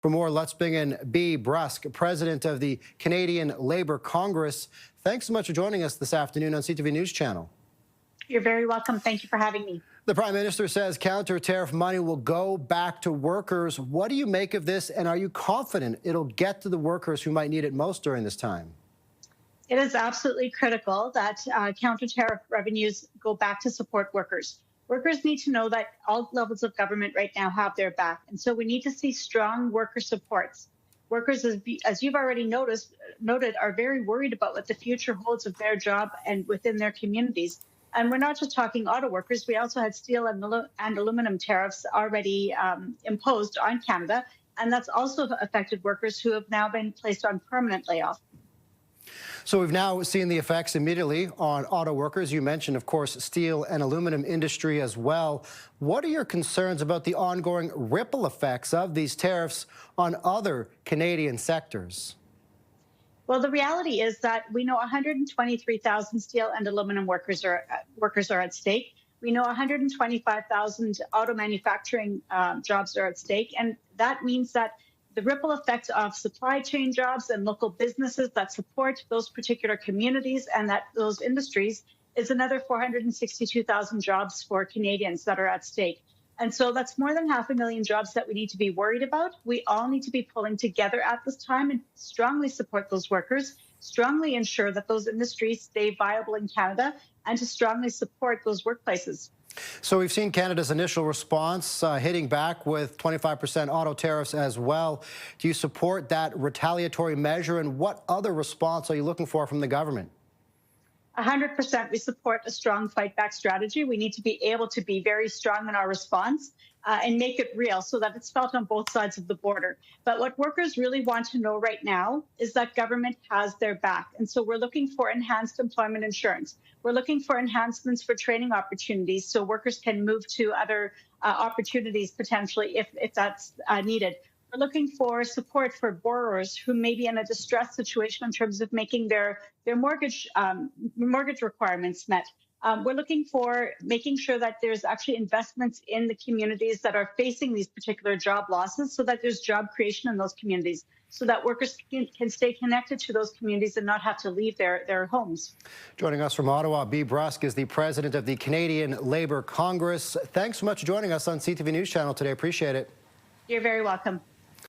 For more, let's bring in Bruske, president of the Canadian Labour Congress. Thanks so much for joining us this afternoon on CTV News Channel. You're very welcome. Thank you for having me. The Prime Minister says counter-tariff money will go back to workers. What do you make of this, and are you confident it'll get to the workers who might need it most during this time? It is absolutely critical that counter-tariff revenues go back to support workers. Workers need to know that all levels of government right now have their back. And so we need to see strong worker supports. Workers, as you've already noted, are very worried about what the future holds of their job and within their communities. And we're not just talking auto workers. We also had steel and aluminum tariffs already imposed on Canada. And that's also affected workers who have now been placed on permanent layoff. So we've now seen the effects immediately on auto workers. You mentioned, of course, steel and aluminum industry as well. What are your concerns about the ongoing ripple effects of these tariffs on other Canadian sectors? Well, the reality is that we know 123,000 steel and aluminum workers are at stake. We know 125,000 auto manufacturing jobs are at stake. And that means that the ripple effect of supply chain jobs and local businesses that support those particular communities and those industries is another 462,000 jobs for Canadians that are at stake. And so that's more than 500,000 jobs that we need to be worried about. We all need to be pulling together at this time and strongly support those workers, strongly ensure that those industries stay viable in Canada, and to strongly support those workplaces. So we've seen Canada's initial response hitting back with 25% auto tariffs as well. Do you support that retaliatory measure, and what other response are you looking for from the government? 100%. We support a strong fight back strategy. We need to be able to be very strong in our response and make it real so that it's felt on both sides of the border. But what workers really want to know right now is that government has their back. And so we're looking for enhanced employment insurance. We're looking for enhancements for training opportunities so workers can move to other opportunities potentially if that's needed. We're looking for support for borrowers who may be in a distressed situation in terms of making their mortgage requirements met. We're looking for making sure that there's actually investments in the communities that are facing these particular job losses so that there's job creation in those communities, so that workers can stay connected to those communities and not have to leave their homes. Joining us from Ottawa, Bruske is the president of the Canadian Labour Congress. Thanks so much for joining us on CTV News Channel today. Appreciate it. You're very welcome.